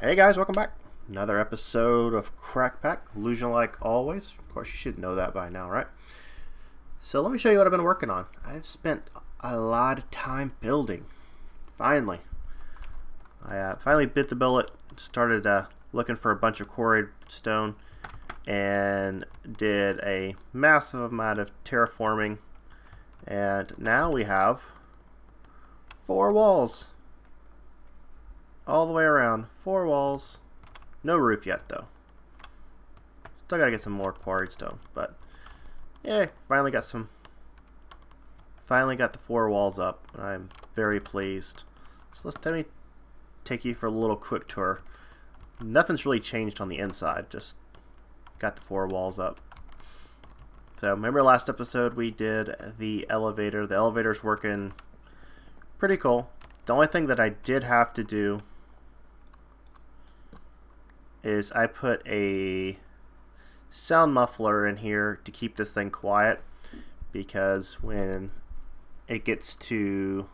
Hey guys, welcome back. Another episode of Crackpack, illusion like always. Of course, you should know that by now, right? So let me show you what I've been working on. I've spent a lot of time building. Finally. I finally bit the bullet, started looking for a bunch of quarried stone, and did a massive amount of terraforming. And now we have 4 walls. All the way around. 4 walls. No roof yet, though. Still gotta get some more quarried stone. But, yeah, finally got the 4 walls up. I'm very pleased. So let me take you for a little quick tour. Nothing's really changed on the inside. Just got the 4 walls up. So, remember last episode we did the elevator. The elevator's working pretty cool. The only thing that I did have to do is I put a sound muffler in here to keep this thing quiet, because when it gets to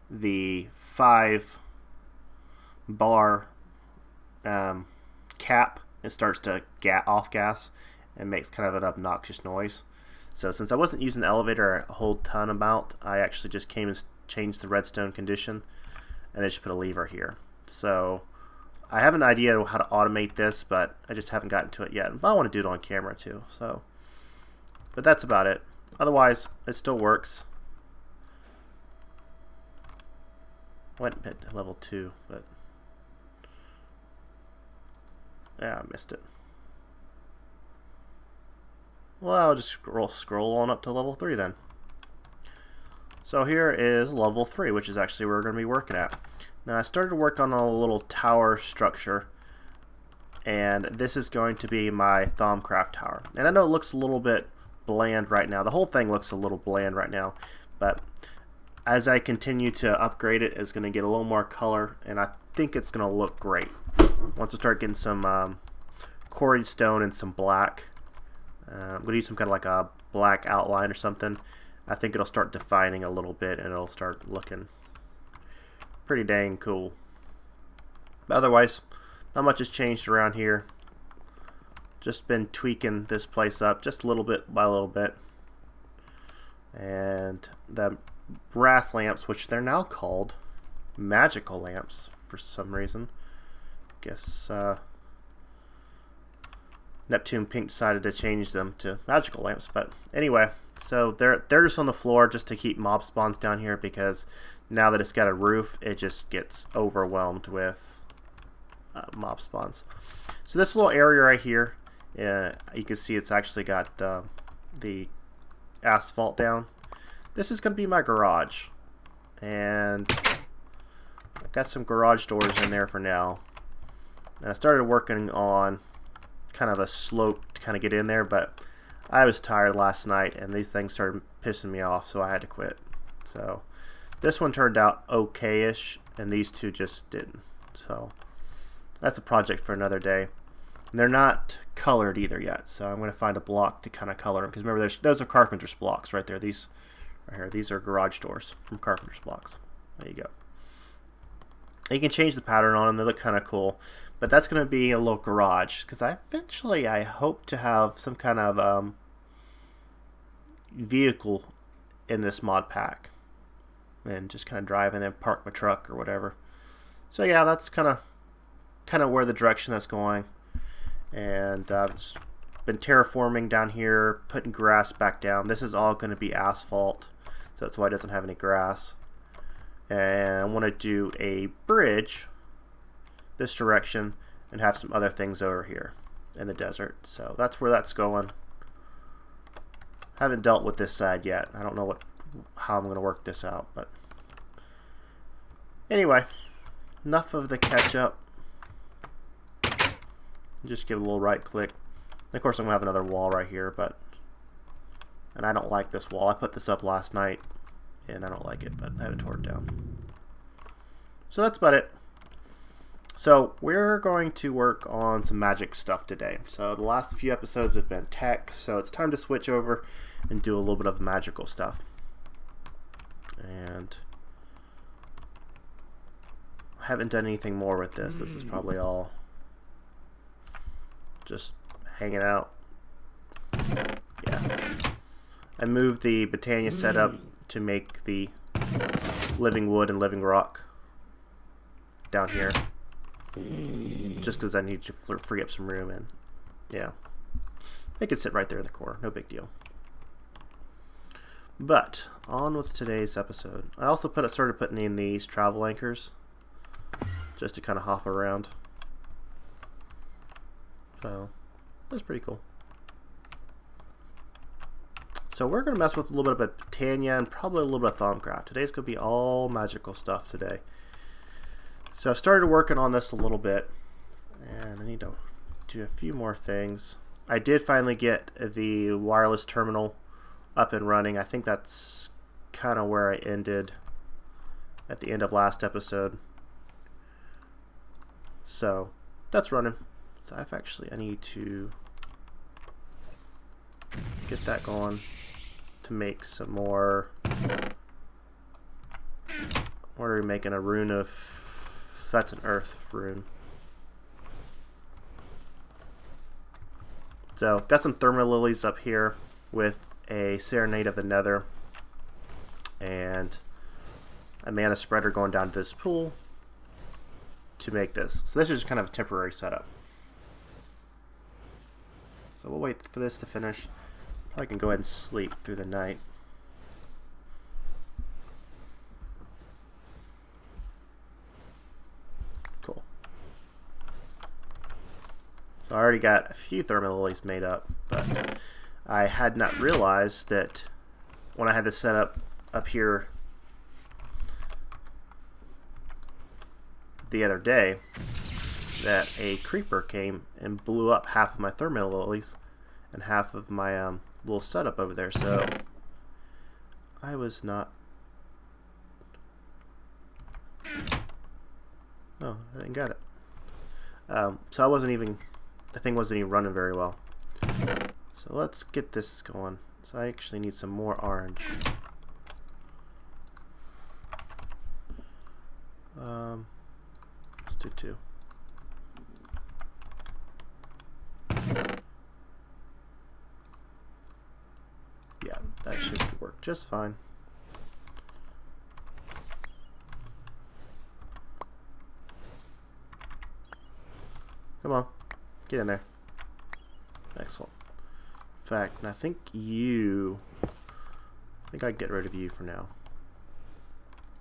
the 5 bar cap, it starts to off gas and makes kind of an obnoxious noise. So since I wasn't using the elevator a whole ton about, I actually just came and changed the redstone condition and I just put a lever here. So I have an idea of how to automate this, but I just haven't gotten to it yet. But I want to do it on camera too. So, but that's about it. Otherwise, it still works. Went at level 2, but yeah, I missed it. Well, I'll just scroll on up to level 3 then. So here is level 3, which is actually where we're going to be working at. Now I started to work on a little tower structure, and this is going to be my Thaumcraft tower. And I know it looks a little bit bland right now. The whole thing looks a little bland right now, but as I continue to upgrade it, it's going to get a little more color, and I think it's going to look great. Once I start getting some quarried stone and some black, I'm going to use some kind of like a black outline or something. I think it'll start defining a little bit, and it'll start looking pretty dang cool. But otherwise, not much has changed around here. Just been tweaking this place up just a little bit by a little bit. And the wrath lamps, which they're now called magical lamps for some reason. Guess Neptune Pink decided to change them to magical lamps. But anyway, so they're just on the floor just to keep mob spawns down here, because now that it's got a roof, it just gets overwhelmed with mob spawns. So this little area right here, you can see it's actually got the asphalt down. This is going to be my garage, and I've got some garage doors in there for now. And I started working on kind of a slope to kind of get in there, but I was tired last night and these things started pissing me off, so I had to quit. So this one turned out okay-ish, and these two just didn't. So that's a project for another day. And they're not colored either yet, so I'm going to find a block to kind of color them, because remember, those are carpenter's blocks right there. These right here, these are garage doors from carpenter's blocks. There you go. You can change the pattern on them. They look kind of cool. But that's going to be a little garage, because eventually I hope to have some kind of vehicle in this mod pack, and just kind of drive in and park my truck or whatever. So yeah, that's kind of where the direction that's going. And I've been terraforming down here, putting grass back down. This is all going to be asphalt, so that's why it doesn't have any grass. And I want to do a bridge this direction and have some other things over here in the desert. So that's where that's going. Haven't dealt with this side yet. I don't know how I'm going to work this out, but anyway, enough of the catch up. Just give it a little right click. And of course I'm going to have another wall right here, and I don't like this wall. I put this up last night and I don't like it, but I haven't torn it down. So that's about it. So we're going to work on some magic stuff today. So the last few episodes have been tech, so it's time to switch over and do a little bit of magical stuff. And haven't done anything more with this. This is probably all just hanging out. Yeah. I moved the Britannia setup to make the living wood and living rock down here. Just because I need to free up some room, and yeah. They could sit right there in the corner. No big deal. But on with today's episode. I also started putting in these travel anchors just to kind of hop around. So that's pretty cool. So we're going to mess with a little bit of Britannia and probably a little bit of Thaumcraft. Today's going to be all magical stuff today. So I've started working on this a little bit, and I need to do a few more things. I did finally get the wireless terminal up and running. I think that's kind of where I ended at the end of last episode. So that's running. So I need to get that going to make some more. What are we making? A rune of, that's an earth rune. So got some thermal lilies up here with a Serenade of the Nether and a mana spreader going down to this pool to make this. So this is just kind of a temporary setup. So we'll wait for this to finish. Probably can go ahead and sleep through the night. Cool. So I already got a few thermal lilies made up, but I had not realized that when I had this set up here the other day, that a creeper came and blew up half of my thermal lilies and half of my little setup over there. So I was not. Oh, I didn't get it. So I wasn't even. The thing wasn't even running very well. So let's get this going. So I actually need some more orange. Let's do 2. Yeah, that should work just fine. Come on, get in there. Excellent. In fact, I think I'd get rid of you for now.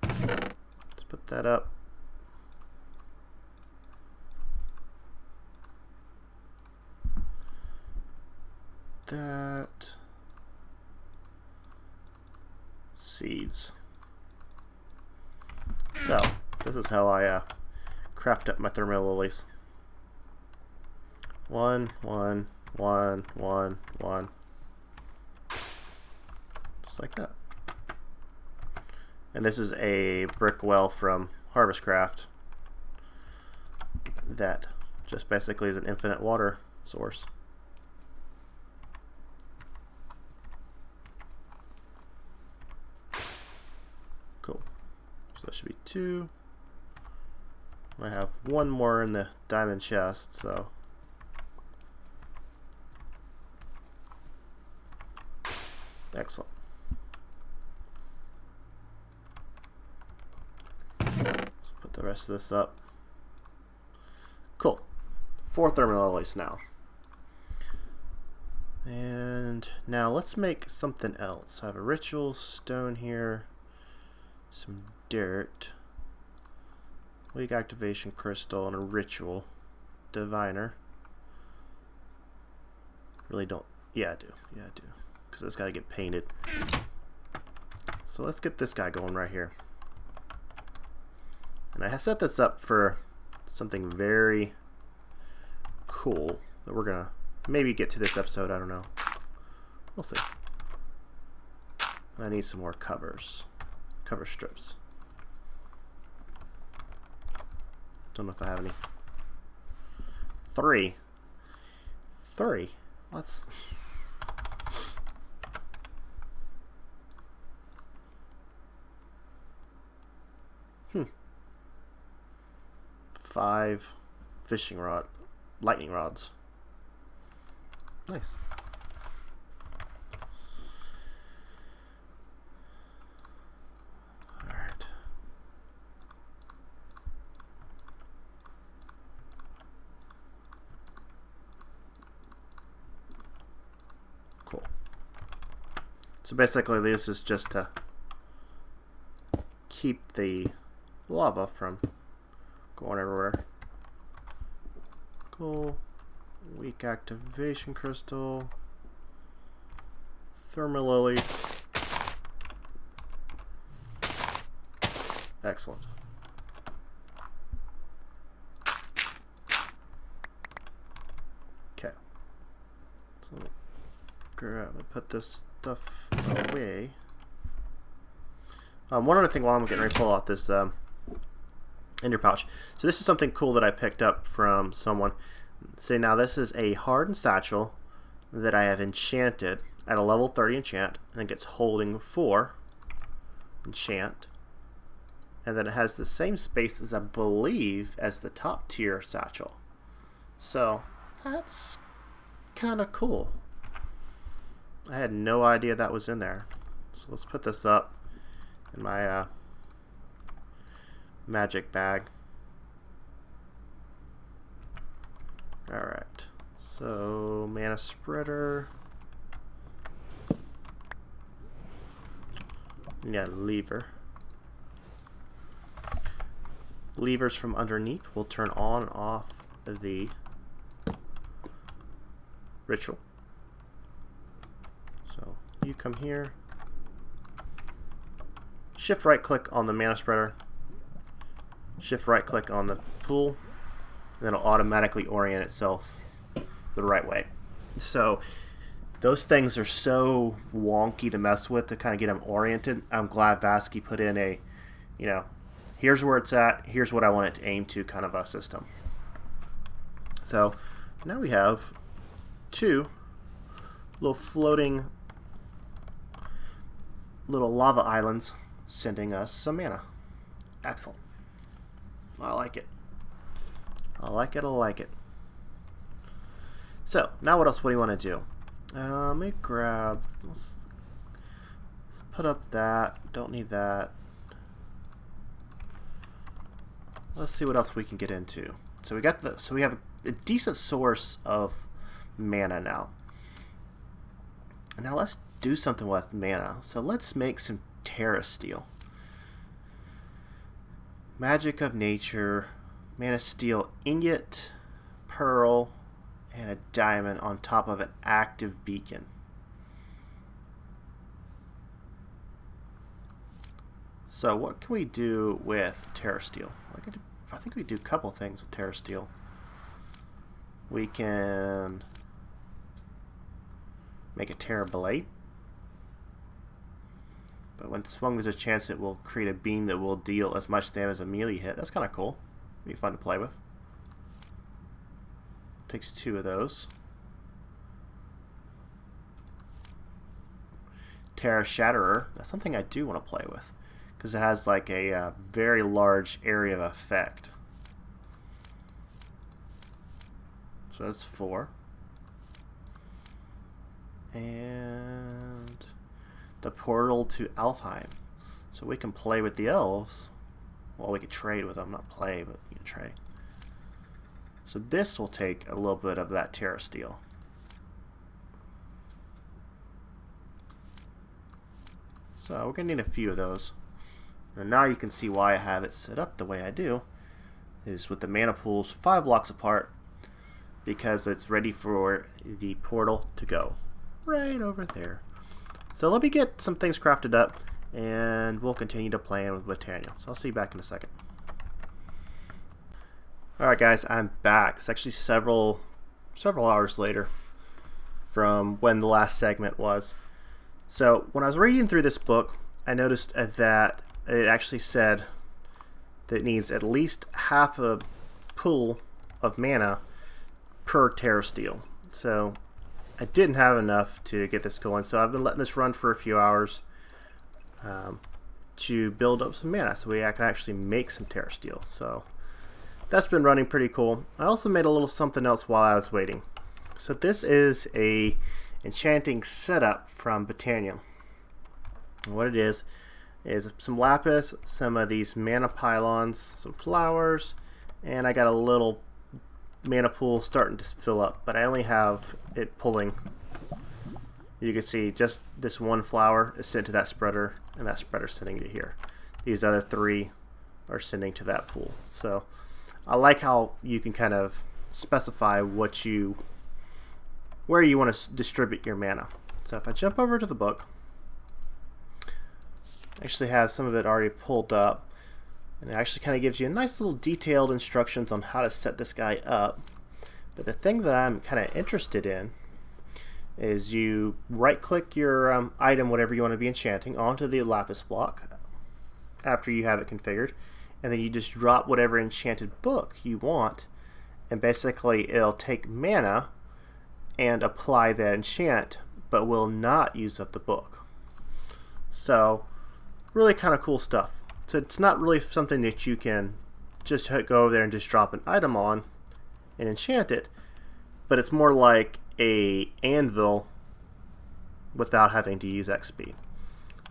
Let's put that up. That. Seeds. So, this is how I craft up my thermal lilies. 1, 1, 1, 1, 1. Just like that. And this is a brick well from Harvestcraft that just basically is an infinite water source. Cool. So that should be 2. I have 1 more in the diamond chest, so excellent. Let's put the rest of this up. Cool. 4 thermal lilies now. And now let's make something else. I have a ritual stone here, some dirt, weak activation crystal, and a ritual diviner. Really don't. Yeah, I do. Yeah, I do. Because it's got to get painted. So let's get this guy going right here. And I set this up for something very cool that we're going to maybe get to this episode. I don't know. We'll see. I need some more covers. Cover strips. Don't know if I have any. 3. Let's. 5 lightning rods. Nice. Alright. Cool. So basically this is just to keep the lava from going everywhere. Cool. Weak activation crystal. Thermal lilies. Excellent. Okay. So grab and put this stuff away. One other thing while I'm getting ready to pull out this ender pouch. So this is something cool that I picked up from someone. So now this is a hardened satchel that I have enchanted at a level 30 enchant, and it gets holding 4 enchant, and then it has the same space as I believe as the top tier satchel. So that's kind of cool. I had no idea that was in there. So let's put this up in my magic bag. Alright, so mana spreader. Yeah, lever. Levers from underneath will turn on and off the ritual. So you come here, shift right click on the mana spreader, shift right click on the pool, and then it'll automatically orient itself the right way. So those things are so wonky to mess with to kind of get them oriented. I'm glad Vasky put in a, you know, here's where it's at, here's what I want it to aim to kind of a system. So now we have 2 little floating little lava islands sending us some mana. Excellent. I like it. I like it, I like it. So, now what else would you want to do? Let me grab, let's put up that, don't need that. Let's see what else we can get into. So we have a decent source of mana now. Now let's do something with mana. So let's make some Terra Steel. Magic of Nature, Mana Steel ingot, pearl, and a diamond on top of an active beacon. So what can we do with Terra Steel? I think we do a couple things with Terra Steel. We can make a Terra Blade, but when swung there's a chance it will create a beam that will deal as much damage as a melee hit. That's kind of cool. Be fun to play with. Takes 2 of those. Terra Shatterer. That's something I do want to play with because it has like a very large area of effect. So that's 4. And the portal to Alfheim. So we can play with the elves. Well, we could trade with them, not play, but you can trade. So this will take a little bit of that Terra Steel. So we're going to need a few of those. And now you can see why I have it set up the way I do. Is with the mana pools 5 blocks apart, because it's ready for the portal to go. Right over there. So let me get some things crafted up, and we'll continue to play with Botania. So I'll see you back in a second. Alright guys, I'm back. It's actually several hours later from when the last segment was. So when I was reading through this book, I noticed that it actually said that it needs at least half a pool of mana per Terra Steel. So I didn't have enough to get this going, so I've been letting this run for a few hours to build up some mana so I can actually make some Terra Steel. So that's been running pretty cool. I also made a little something else while I was waiting. So this is a enchanting setup from Botania. What it is some lapis, some of these mana pylons, some flowers, and I got a little mana pool starting to fill up, but I only have it pulling. You can see just this one flower is sent to that spreader, and that spreader is sending to here. These other 3 are sending to that pool. So I like how you can kind of specify where you want to distribute your mana. So if I jump over to the book, I actually have some of it already pulled up, and it actually kind of gives you a nice little detailed instructions on how to set this guy up. But the thing that I'm kind of interested in is you right click your item, whatever you want to be enchanting, onto the lapis block after you have it configured, and then you just drop whatever enchanted book you want, and basically it'll take mana and apply that enchant, but will not use up the book. So really kind of cool stuff. So it's not really something that you can just go over there and just drop an item on and enchant it, but it's more like a anvil without having to use XP.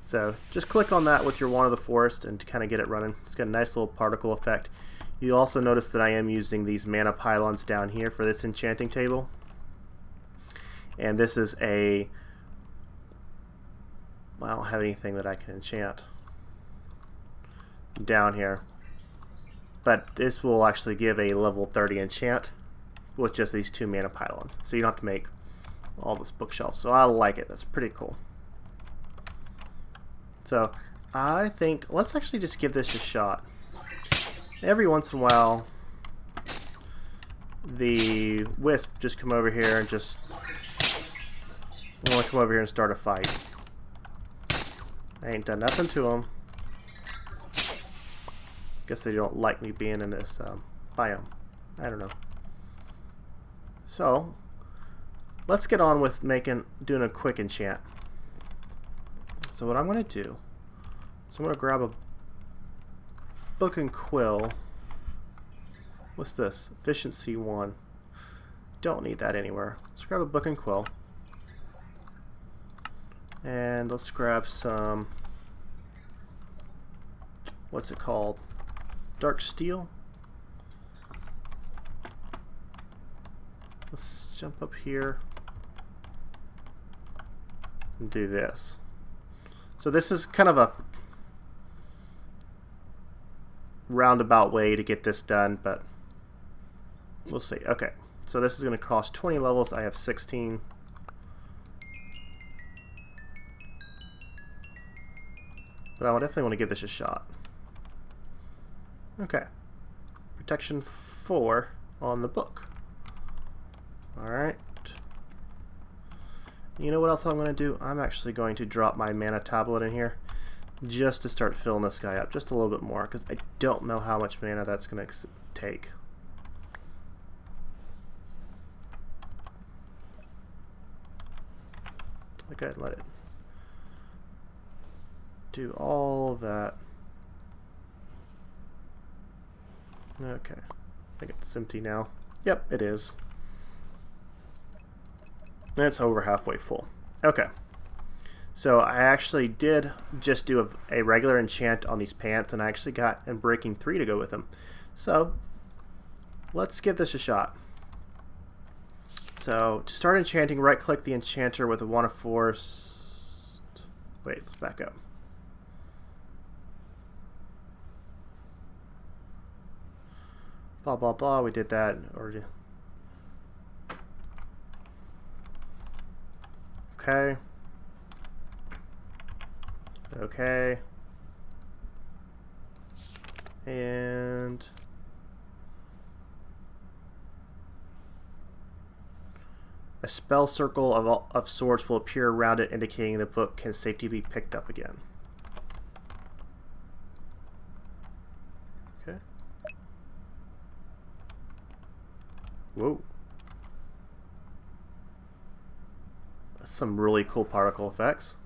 So just click on that with your Wand of the Forest and to kind of get it running. It's got a nice little particle effect. You also notice that I am using these mana pylons down here for this enchanting table. And this is I don't have anything that I can enchant down here, but this will actually give a level 30 enchant with just these 2 mana pylons, so you don't have to make all this bookshelf. So I like it. That's pretty cool. So I think let's actually just give this a shot. Every once in a while the wisp just come over here and just want to come over here and start a fight. I ain't done nothing to them. Guess they don't like me being in this biome. I don't know. So let's get on with doing a quick enchant. So what I'm going to do is I'm going to grab a book and quill. What's this? Efficiency 1. Don't need that anywhere. Let's grab a book and quill. And let's grab some, what's it called? Dark steel. Let's jump up here and do this. So this is kind of a roundabout way to get this done, but we'll see. Okay, so this is going to cost 20 levels. I have 16. But I definitely want to give this a shot. Okay. Protection 4 on the book. Alright. You know what else I'm going to do? I'm actually going to drop my mana tablet in here just to start filling this guy up just a little bit more, because I don't know how much mana that's going to take. Okay, let it do all that. Okay, I think it's empty now. Yep, it is. And it's over halfway full. Okay, so I actually did just do a regular enchant on these pants, and I actually got Unbreaking 3 to go with them. So let's give this a shot. So to start enchanting, right click the enchanter with a Wand of Force. Wait, let's back up. Blah blah blah, we did that already. Okay. Okay. And a spell circle of sorts will appear around it, indicating the book can safely be picked up again. Okay. Whoa. That's some really cool particle effects.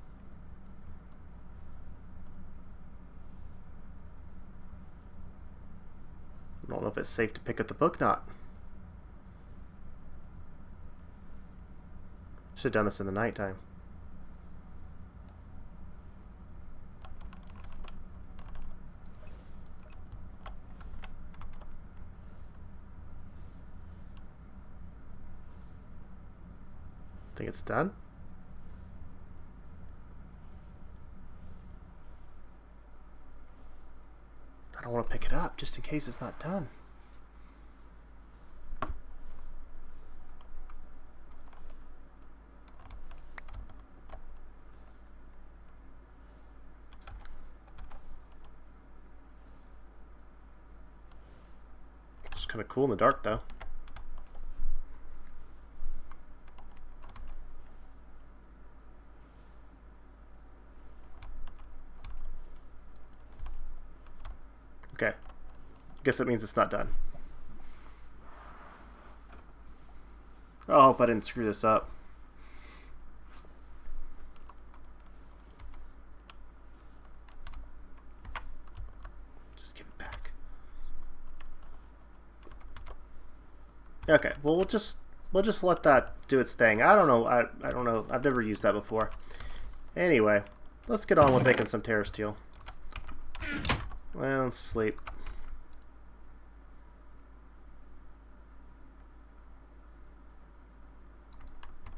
I don't know if it's safe to pick up the book knot. Should have done this in the nighttime. Think it's done? I don't want to pick it up just in case it's not done. It's kind of cool in the dark though. Okay, guess that means it's not done. Oh, I hope I didn't screw this up. Just give it back. Okay, well we'll just let that do its thing. I don't know. I don't know. I've never used that before. Anyway, let's get on with making some terror steel. Well, let's sleep.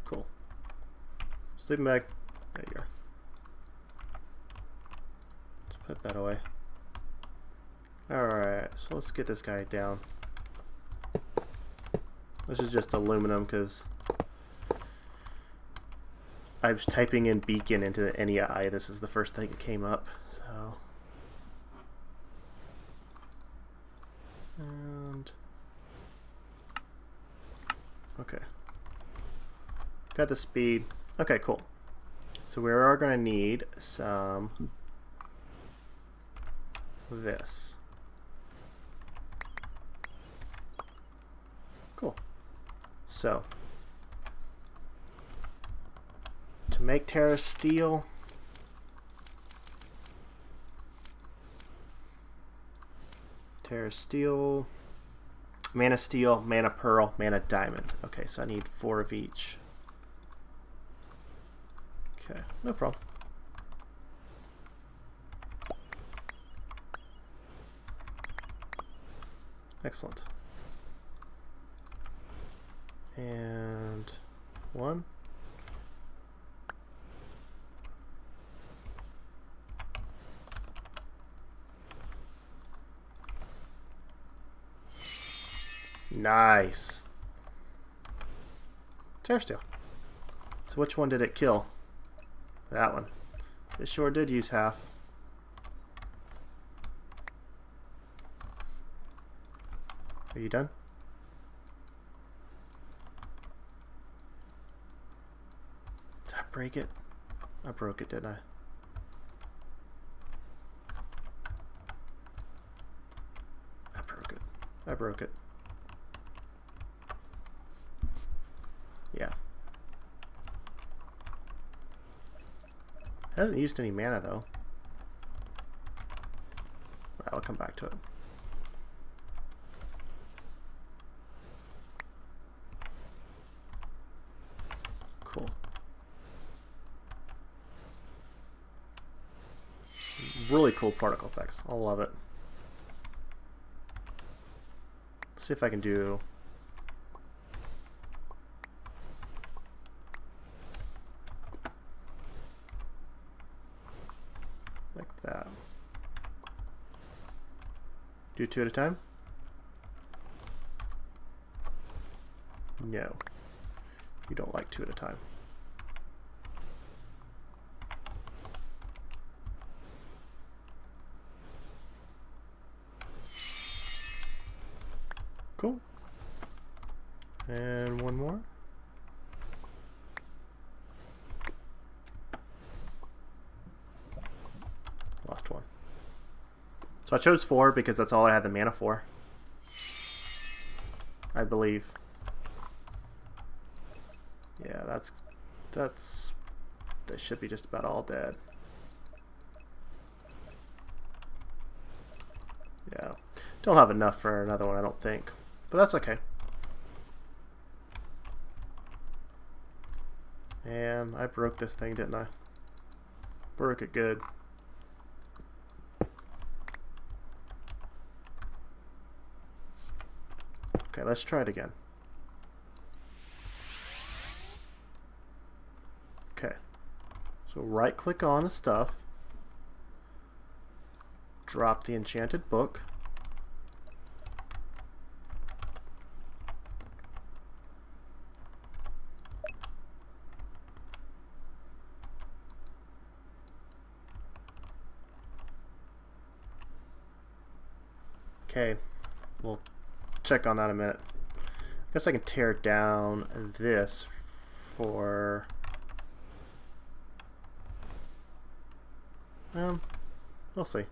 Cool. Sleeping bag. There you go. Let's put that away. Alright, so let's get this guy down. This is just aluminum because I was typing in beacon into the NEI. This is the first thing that came up. So. And okay, got the speed. Okay, cool. So we are going to need some of this. Cool. So to make Terra Steel, mana steel, mana pearl, mana diamond. Okay, so I need 4 of each. Okay, no problem. Excellent. And 1. Nice. Terror Steel. So which one did it kill? That one. It sure did use half. Are you done? Did I break it? I broke it, didn't I? I broke it. I broke it. Yeah. Hasn't used any mana though. Right, I'll come back to it. Cool. Really cool particle effects. I love it. Let's see if I can do like that. Do 2 at a time? No. You don't like 2 at a time. Cool. And 1 more. Lost 1. So I chose 4 because that's all I had the mana for, I believe. Yeah, they should be just about all dead. Yeah. Don't have enough for another one, I don't think. But that's okay. And I broke this thing, didn't I? Broke it good. Okay, let's try it again. Okay. So right click on the stuff. Drop the enchanted book. Okay, we'll check on that in a minute. I guess I can tear down this for... we'll see.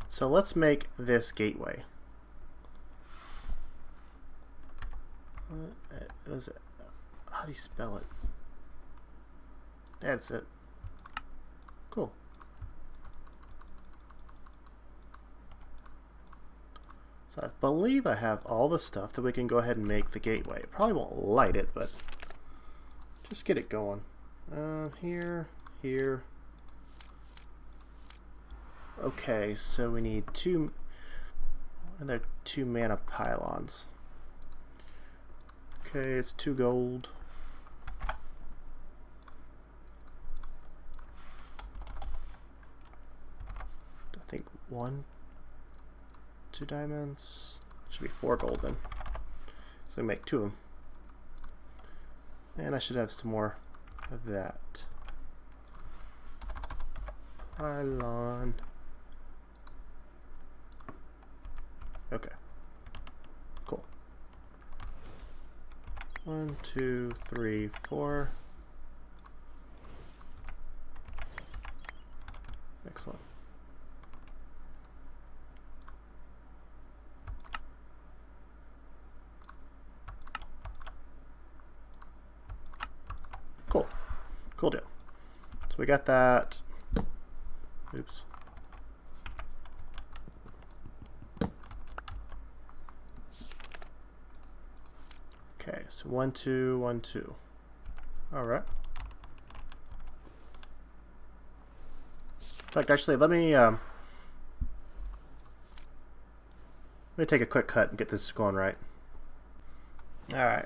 So let's make this gateway. Was it? How do you spell it? That's it. Cool. So I believe I have all the stuff that we can go ahead and make the gateway. It probably won't light it, but just get it going. Here. Okay, so we need two mana pylons. Okay, it's 2 gold. I think 2 diamonds. Should be 4 gold then. So we make 2 of them. And I should have some more of that. Pylon. Okay. Cool. 1, 2, 3, 4. Excellent. Cool deal. So we got that. Oops. Okay, so 1, 2, 1, 2. All right. In fact, actually, let me take a quick cut and get this going right. All right,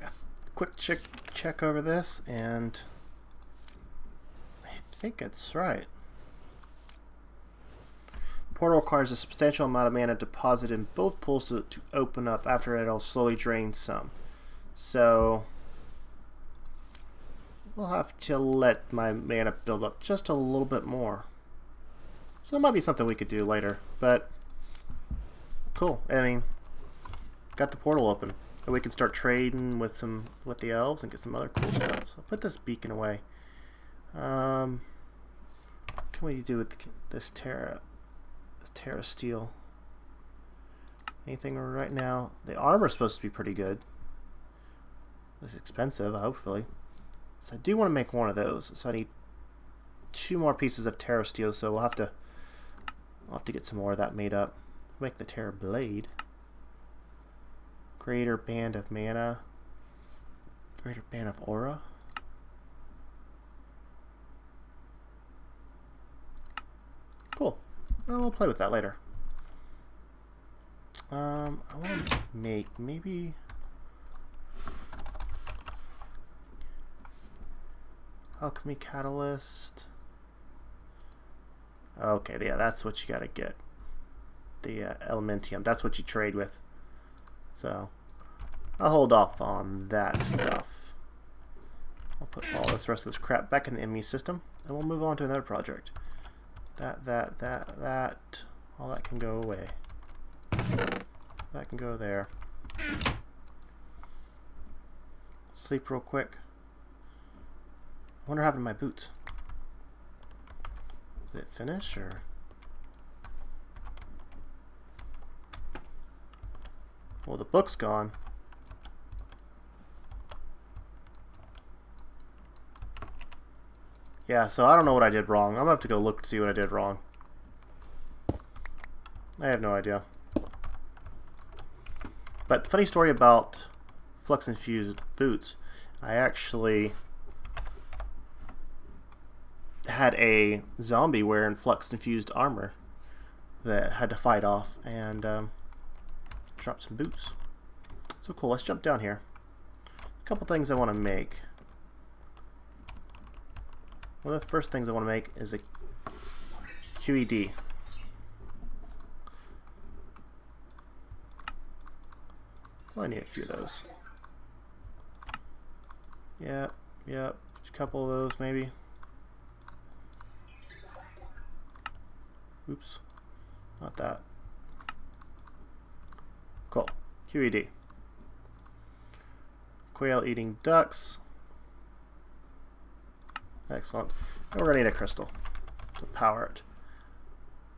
quick check over this, and I think it's right. Portal requires a substantial amount of mana deposited in both pools to open up. After it'll slowly drain some. So we'll have to let my mana build up just a little bit more. So that might be something we could do later, but cool. I mean, got the portal open, and we can start trading with the elves and get some other cool stuff. So I'll put this beacon away. What can we do with this Terra steel? Anything right now? The armor's supposed to be pretty good. It's expensive, hopefully. So I do want to make one of those. So I need 2 more pieces of Terra steel. So we'll have to get some more of that made up. Make the Terra blade. Greater band of mana. Greater band of aura. Cool. Well, we'll play with that later. I want to make maybe alchemy catalyst. Okay, yeah, that's what you gotta get. The elementium. That's what you trade with. So I'll hold off on that stuff. I'll put all this rest of this crap back in the enemy system, and we'll move on to another project. That. All that can go away. That can go there. Sleep real quick. I wonder what happened to my boots. Did it finish, or? Well, the book's gone. Yeah, so I don't know what I did wrong. I'm gonna have to go look to see what I did wrong. I have no idea. But the funny story about flux infused boots, I actually had a zombie wearing flux infused armor that had to fight off and drop some boots. So cool, let's jump down here. A couple things I want to make. One of the first things I want to make is a QED. Well, I need a few of those. Yep, a couple of those maybe. Oops, not that. Cool, QED. Quail eating ducks. Excellent. And we're going to need a crystal to power it.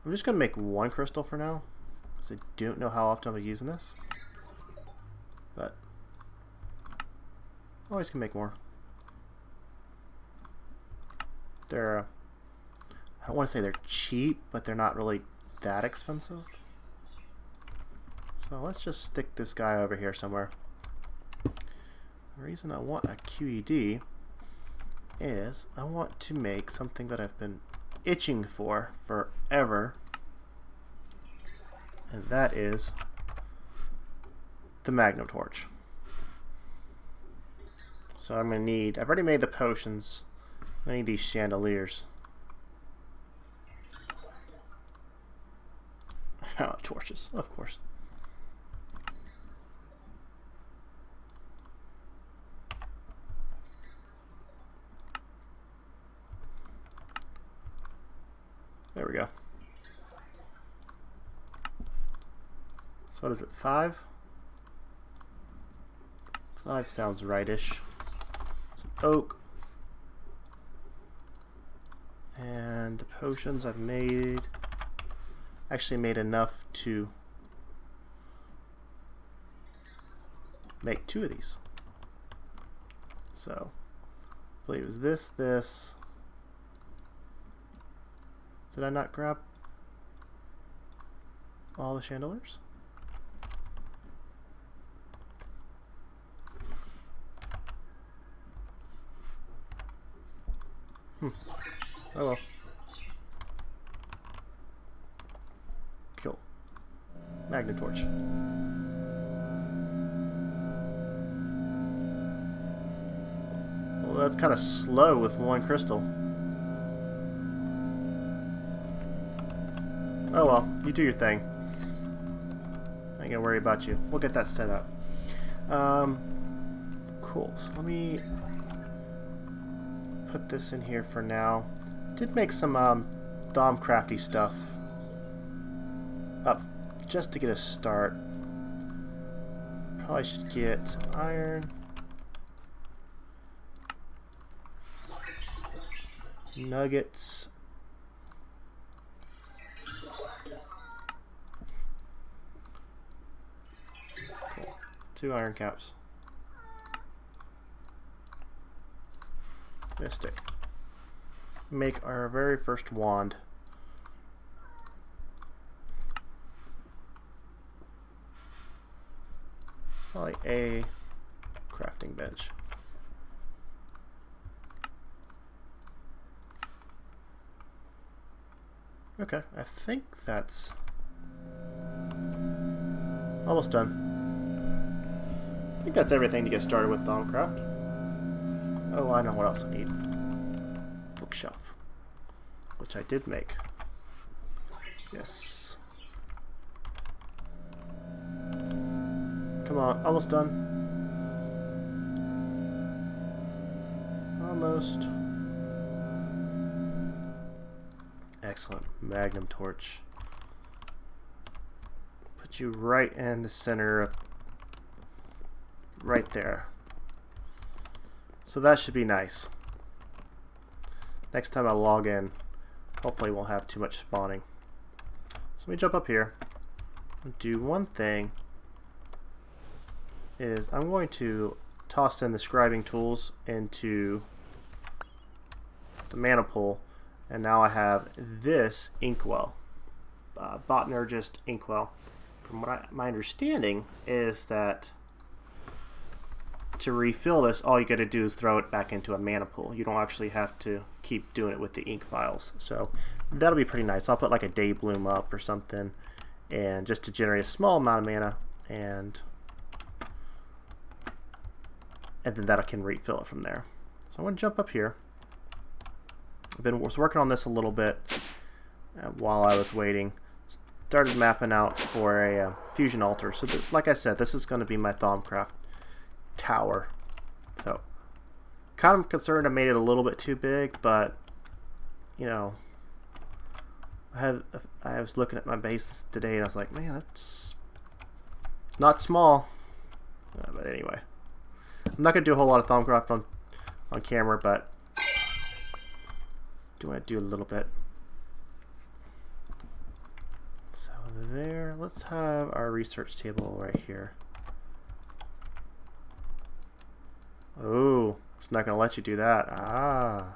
I'm just going to make one crystal for now, because I don't know how often I'll be using this. But always can make more. They're, I don't want to say they're cheap, but they're not really that expensive. So let's just stick this guy over here somewhere. The reason I want a QED is I want to make something that I've been itching for forever, and that is the Magnum Torch. So I'm going to need, I've already made the potions, I need these chandeliers. Oh, torches, of course. There we go. So what is it, 5? 5 sounds rightish. Some oak. And the potions I've made, actually made enough to make 2 of these. So, I believe it was this. Did I not grab all the chandeliers? Oh well. Cool. Magnet torch. Well, that's kind of slow with one crystal. Oh well, you do your thing. I ain't gonna worry about you. We'll get that set up. Cool. So let me put this in here for now. Did make some Dom crafty stuff up just to get a start. Probably should get iron, nuggets, cool. 2 iron caps, mystic. Make our very first wand. Probably a crafting bench. Okay, I think that's almost done. I think that's everything to get started with Thaumcraft. Oh, I know what else I need. Bookshelf, which I did make. Yes. Come on, almost done. Almost. Excellent. Magnum torch. Put you right in the center of, right there. So that should be nice. Next time I log in, hopefully won't have too much spawning. So let me jump up here and do one thing. Is I'm going to toss in the scribing tools into the mana pool, and now I have this inkwell, Botnergist inkwell. from what my understanding is that to refill this, all you got to do is throw it back into a mana pool. You don't actually have to keep doing it with the ink vials. So that'll be pretty nice. I'll put like a day bloom up or something, and just to generate a small amount of mana, and then that I can refill it from there. So I'm going to jump up here. Was working on this a little bit while I was waiting. Started mapping out for a fusion altar. So like I said, this is going to be my Thaumcraft tower. So kind of concerned I made it a little bit too big, but you know, I was looking at my bases today and I was like, man, it's not small. But anyway, I'm not going to do a whole lot of Thaumcraft on camera, but do want to do a little bit. So there, let's have our research table right here. Oh, it's not going to let you do that. Ah,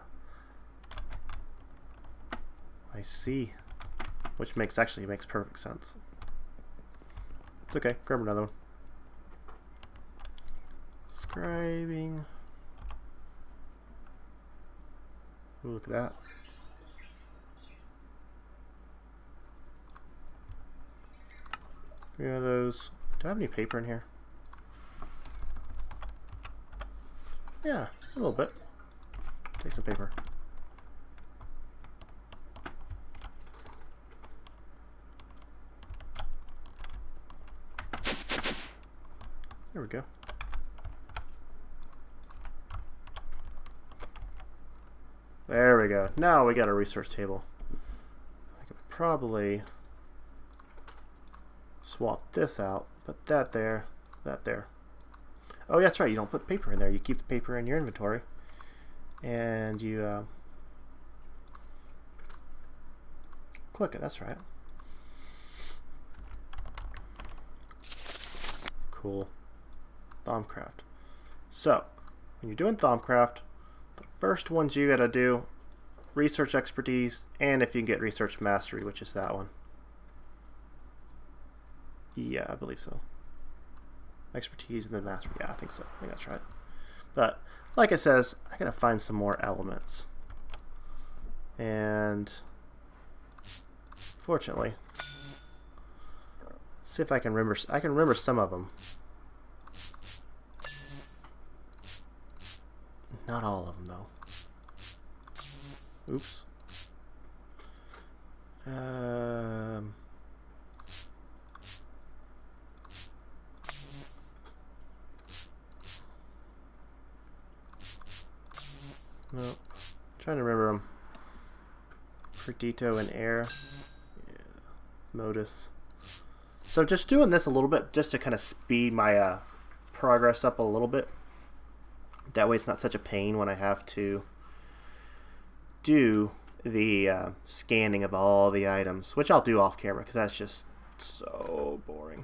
I see. Which actually makes perfect sense. It's okay, grab another one. Scribing. Ooh, look at that. Yeah, those. Do I have any paper in here? Yeah, a little bit. Take some paper. There we go. There we go. Now we got a research table. I could probably swap this out, put that there, that there. Oh, that's right, you don't put paper in there. You keep the paper in your inventory. And you click it, that's right. Cool. Thaumcraft. So, when you're doing Thaumcraft, the first ones you gotta do, research expertise, and if you can get research mastery, which is that one. Yeah, I believe so. Expertise and then mastery. Yeah, I think so. I think that's right. But like it says, I gotta find some more elements. And fortunately, see if I can remember. I can remember some of them. Not all of them though. Oops. No, trying to remember them. Perdito and air. Yeah. Modus. So just doing this a little bit just to kind of speed my progress up a little bit. That way it's not such a pain when I have to do the scanning of all the items, which I'll do off camera because that's just so boring.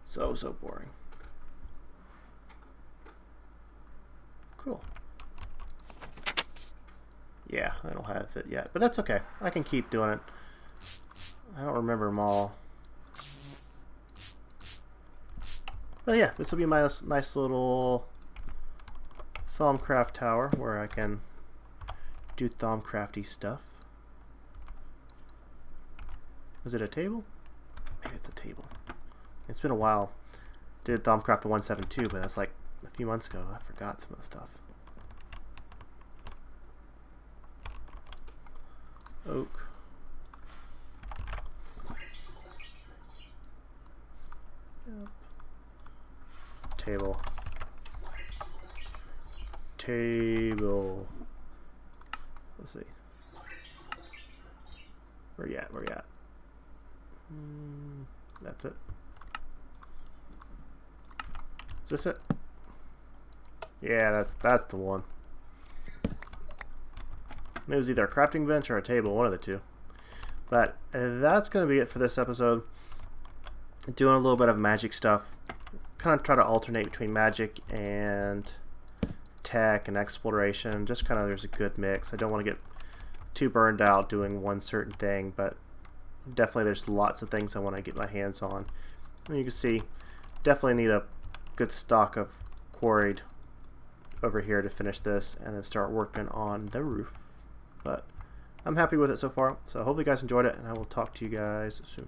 So boring. Cool. Yeah, I don't have it yet, but that's okay. I can keep doing it. I don't remember them all. But yeah, this will be my nice little Thaumcraft tower where I can do Thaumcrafty stuff. Is it a table? Maybe it's a table. It's been a while. Did Thaumcraft 172, but that's like a few months ago. I forgot some of the stuff. Oak. Yep. Table. Table. Let's see. Where you at? Where you at? That's it. Is this it? Yeah, that's the one. It was either a crafting bench or a table, one of the two. But that's going to be it for this episode. Doing a little bit of magic stuff. Kind of try to alternate between magic and tech and exploration. Just kind of there's a good mix. I don't want to get too burned out doing one certain thing, but definitely there's lots of things I want to get my hands on. And you can see, definitely need a good stock of quarried over here to finish this and then start working on the roof. But I'm happy with it so far, so hopefully you guys enjoyed it, and I will talk to you guys soon.